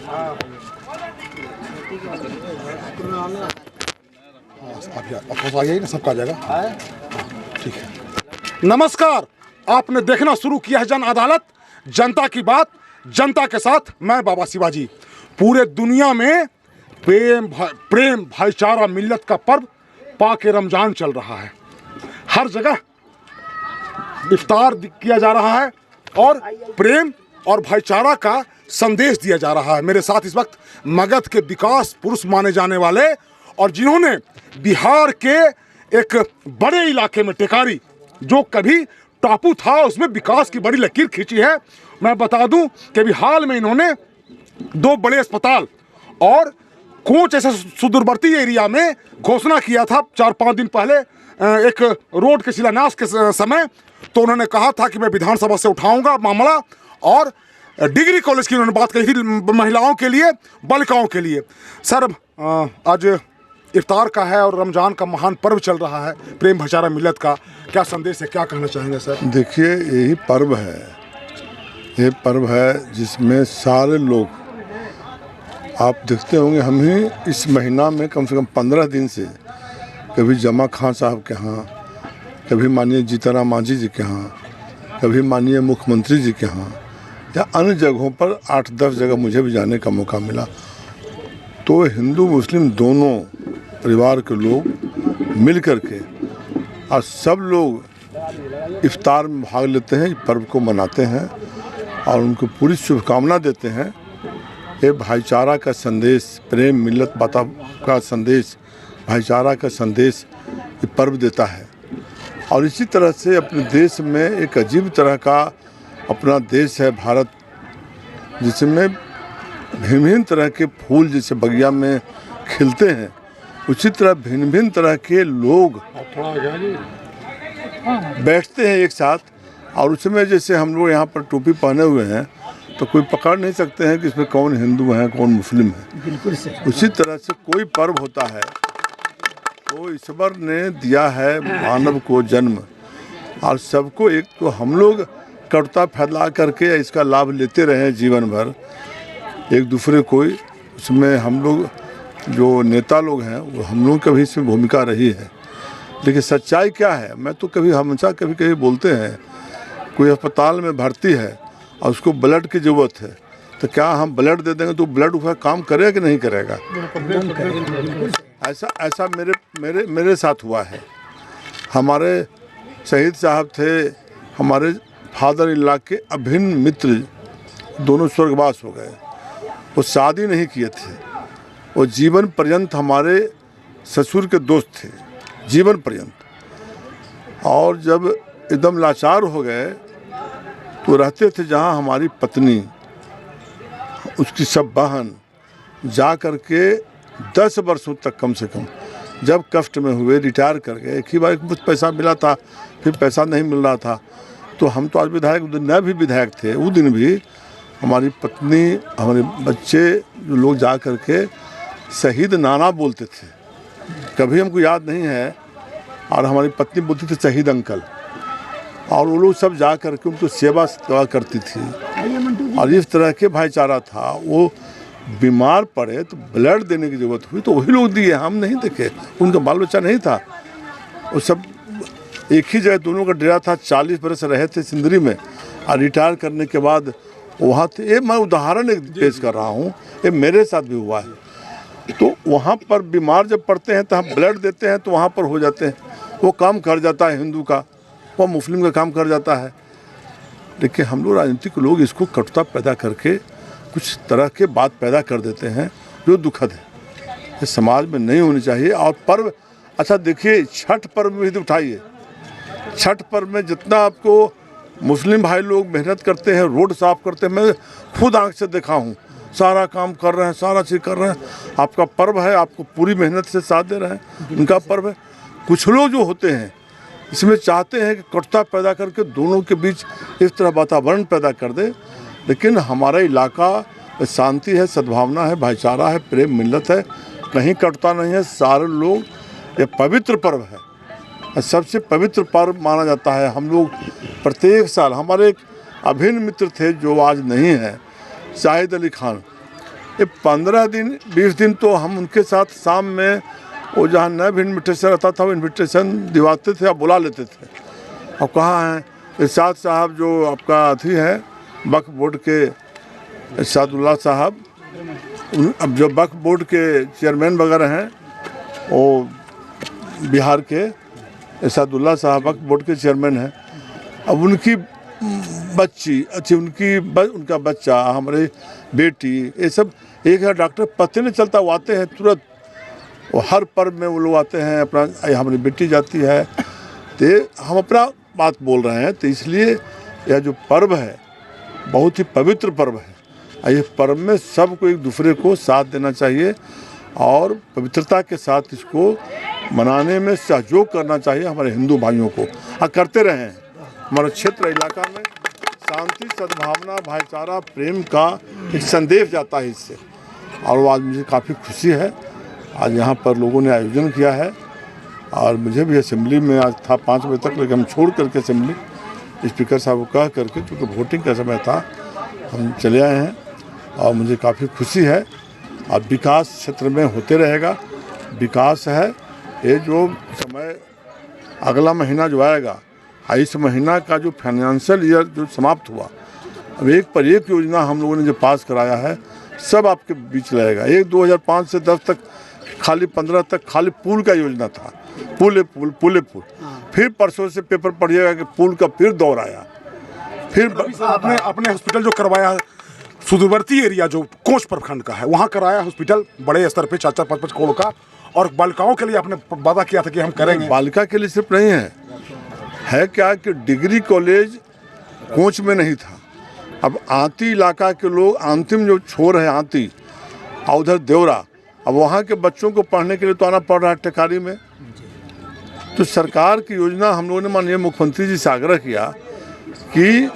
आ जाइए ना, सबका जगह ठीक है। नमस्कार, आपने देखना शुरू किया है जन अदालत, जनता की बात जनता के साथ। मैं बाबा शिवाजी। पूरे दुनिया में प्रेम भाईचारा मिल्लत का पर्व पाके रमजान चल रहा है। हर जगह इफ्तार किया जा रहा है और प्रेम और भाईचारा का संदेश दिया जा रहा है। मेरे साथ इस वक्त मगध के विकास पुरुष माने जाने वाले और जिन्होंने बिहार के एक बड़े इलाके में टेकारी, जो कभी टापू था, उसमें विकास की बड़ी लकीर खींची है। मैं बता दूं कि अभी हाल में इन्होंने 2 बड़े अस्पताल और कोच ऐसे सुदूरवर्ती एरिया में घोषणा किया था 4-5 दिन पहले एक रोड के शिलान्यास के समय। तो उन्होंने कहा था कि मैं विधानसभा से उठाऊंगा मामला, और डिग्री कॉलेज की उन्होंने बात कही थी महिलाओं के लिए, बालिकाओं के लिए। सर, आज इफ्तार का है और रमज़ान का महान पर्व चल रहा है, प्रेम भाईचारा मिल्लत का क्या संदेश है, क्या कहना चाहेंगे सर? देखिए, यही पर्व है, ये पर्व है जिसमें सारे लोग, आप देखते होंगे, हम ही इस महीना में कम से कम 15 दिन से कभी जमा खान साहब के यहाँ, कभी माननीय जीतनराम मांझी जी के यहाँ, कभी माननीय मुख्यमंत्री जी के यहाँ, या अन्य जगहों पर 8-10 जगह मुझे भी जाने का मौका मिला। तो हिंदू मुस्लिम दोनों परिवार के लोग मिल कर के और सब लोग इफ्तार में भाग लेते हैं, पर्व को मनाते हैं और उनको पूरी शुभकामना देते हैं। ये भाईचारा का संदेश, प्रेम मिल्लत बाता का संदेश, भाईचारा का संदेश ये पर्व देता है। और इसी तरह से अपने देश में एक अजीब तरह का अपना देश है भारत, जिसमें भिन्न भिन्न तरह के फूल जैसे बगिया में खिलते हैं, उसी तरह भिन्न भिन्न तरह के लोग बैठते हैं एक साथ। और उसमें जैसे हम लोग यहाँ पर टोपी पहने हुए हैं तो कोई पकड़ नहीं सकते हैं कि इसमें कौन हिंदू है कौन मुस्लिम है। बिल्कुल सही। उसी तरह से कोई पर्व होता है तो ईश्वर ने दिया है मानव को जन्म, और सबको एक, तो हम लोग कटुता फैला करके इसका लाभ लेते रहे जीवन भर एक दूसरे को। उसमें हम लोग जो नेता लोग हैं वो हम लोग की भी इसमें भूमिका रही है। लेकिन सच्चाई क्या है, मैं तो कभी हमेशा कभी कभी बोलते हैं, कोई अस्पताल में भर्ती है और उसको ब्लड की ज़रूरत है, तो क्या हम ब्लड दे देंगे तो ब्लड उसका काम करेगा कि नहीं करेगा? ऐसा मेरे साथ हुआ है। हमारे शहीद साहब थे, हमारे फादर इन लॉ के अभिन्न मित्र, दोनों स्वर्गवास हो गए। वो शादी नहीं किए थे, वो जीवन पर्यंत हमारे ससुर के दोस्त थे, जीवन पर्यंत। और जब एकदम लाचार हो गए तो रहते थे जहाँ हमारी पत्नी, उसकी सब बहन जा कर के 10 वर्षों तक कम से कम, जब कष्ट में हुए रिटायर कर गए। एक ही बार कुछ पैसा मिला था, फिर पैसा नहीं मिल रहा था, तो हम तो आज विधायक, न भी विधायक थे, उस दिन भी हमारी पत्नी, हमारे बच्चे जो लोग जा कर के शहीद नाना बोलते थे, कभी हमको याद नहीं है, और हमारी पत्नी बोलती थी शहीद अंकल, और वो लोग सब जा कर के उनको सेवा करती थी। और इस तरह के भाईचारा था। वो बीमार पड़े तो ब्लड देने की ज़रूरत हुई तो वही लोग दिए, हम नहीं देखे, उनका बाल बच्चा नहीं था। वो सब एक ही जगह दोनों का डेरा था, 40 बरस रहे थे सिंदरी में, और रिटायर करने के बाद वहाँ थे। ये मैं उदाहरण एक पेश कर रहा हूँ, ये मेरे साथ भी हुआ है। तो वहाँ पर बीमार जब पड़ते हैं तो हम ब्लड देते हैं, तो वहाँ पर हो जाते हैं, वो काम कर जाता है हिंदू का, वो मुस्लिम का काम कर जाता है। लेकिन हम लोग राजनीतिक लोग इसको कटुता पैदा करके कुछ तरह के बात पैदा कर देते हैं, जो दुखद है, ये समाज में नहीं होनी चाहिए। और पर्व, अच्छा देखिए, छठ पर्व में भी उठाइए, छठ पर्व में जितना आपको मुस्लिम भाई लोग मेहनत करते हैं, रोड साफ करते हैं, मैं खुद आंख से देखा हूँ, सारा काम कर रहे हैं, सारा चीज़ कर रहे हैं। आपका पर्व है, आपको पूरी मेहनत से साथ दे रहे हैं, उनका पर्व है। कुछ लोग जो होते हैं इसमें चाहते हैं कि कटुता पैदा करके दोनों के बीच इस तरह वातावरण पैदा कर दे। लेकिन हमारा इलाका शांति है, सद्भावना है, भाईचारा है, प्रेम मिल्लत है, कहीं कटुता नहीं है। सारे लोग, ये पवित्र पर्व है, सबसे पवित्र पर्व माना जाता है। हम लोग प्रत्येक साल, हमारे एक अभिन्न मित्र थे जो आज नहीं है, शाहिद अली खान, ये 15 दिन 20 दिन तो हम उनके साथ शाम में वो जहाँ नैब इन्विटेशन रहता था वो इन्विटेशन दिवाते थे, आप बुला लेते थे। अब कहाँ हैं इरशाद साहब जो आपका अथी है वक्फ बोर्ड के इरशादुल्लाह साहब, अब जो वक्फ बोर्ड के चेयरमैन वगैरह हैं वो बिहार के इरशादुल्लाह साहब वक्फ बोर्ड के चेयरमैन हैं। अब उनकी बच्ची अच्छी उनका बच्चा, हमारी बेटी, ये सब एक है डॉक्टर पता नहीं चलता, वो आते हैं तुरंत, वो हर पर्व में वो लोग आते हैं, अपना हमारी बेटी जाती है, तो हम अपना बात बोल रहे हैं। तो इसलिए यह जो पर्व है बहुत ही पवित्र पर्व है, ये पर्व में सबको एक दूसरे को साथ देना चाहिए और पवित्रता के साथ इसको मनाने में सहयोग करना चाहिए हमारे हिंदू भाइयों को, और करते रहे हैं। हमारे क्षेत्र इलाका में शांति, सद्भावना, भाईचारा, प्रेम का एक संदेश जाता है इससे, और वो आज मुझे काफ़ी खुशी है। आज यहाँ पर लोगों ने आयोजन किया है और मुझे भी असेंबली में आज था 5 बजे तक, लेकिन हम छोड़ करके असेंबली स्पीकर साहब को कह करके, क्योंकि वोटिंग का समय था, हम चले आए हैं और मुझे काफ़ी खुशी है। अब विकास क्षेत्र में होते रहेगा, विकास है। ये जो समय अगला महीना जो आएगा, इस महीना का जो फाइनेंशियल ईयर जो समाप्त हुआ, अब एक पर एक योजना हम लोगों ने जो पास कराया है सब आपके बीच रहेगा। एक 2005 से 10 तक खाली 15 तक खाली पुल का योजना था, पुल। फिर परसों से पेपर पढ़िएगा कि पुल का फिर दौर आया। फिर आपने अपने हॉस्पिटल जो करवाया सुदूरवर्ती एरिया जो कोच प्रखंड का है, वहाँ कराया हॉस्पिटल बड़े स्तर पे 4-5 करोड़ का, और बालिकाओं के लिए आपने वादा किया था कि हम करेंगे। बालिका के लिए सिर्फ नहीं है क्या कि डिग्री कॉलेज कोच में नहीं था। अब आंती इलाका के लोग, अंतिम जो छोर है आंती और उधर देवरा, अब वहाँ के बच्चों को पढ़ने के लिए तो आना पड़ रहा है टेकारी में। तो सरकार की योजना हम लोगों ने माननीय मुख्यमंत्री जी से आग्रह किया कि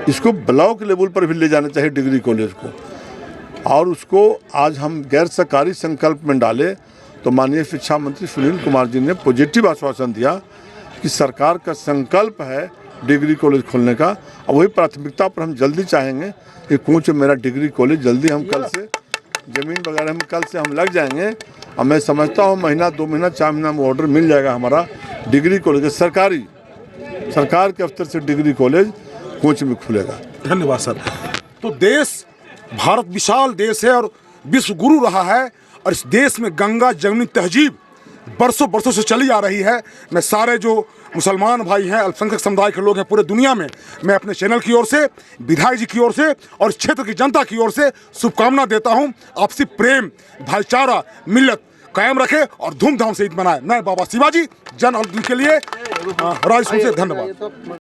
इसको ब्लॉक लेवल पर भी ले जाना चाहिए डिग्री कॉलेज को, और उसको आज हम गैर सरकारी संकल्प में डाले तो माननीय शिक्षा मंत्री सुनील कुमार जी ने पॉजिटिव आश्वासन दिया कि सरकार का संकल्प है डिग्री कॉलेज खोलने का, और वही प्राथमिकता पर हम जल्दी चाहेंगे कि कोच मेरा डिग्री कॉलेज जल्दी हम कल से ज़मीन वगैरह में कल से हम लग जाएंगे, और मैं समझता हूँ महीना 2 महीना 4 महीना में ऑर्डर मिल जाएगा हमारा डिग्री कॉलेज सरकार के स्तर से डिग्री कॉलेज कोच में खुलेगा। धन्यवाद सर। तो देश, भारत विशाल देश है और विश्व गुरु रहा है, और इस देश में गंगा जमुनी तहजीब बरसों से चली आ रही है। मैं सारे जो मुसलमान भाई हैं, अल्पसंख्यक समुदाय के लोग हैं पूरे दुनिया में, मैं अपने चैनल की ओर से, विधायक जी की ओर से और इस क्षेत्र की जनता की ओर से शुभकामना देता हूं। आपसी प्रेम, भाईचारा, मिल्लत कायम रखे और धूमधाम से ईद मनाए। मैं बाबा शिवाजी जन आंदोलन के लिए राजस्थान से धन्यवाद।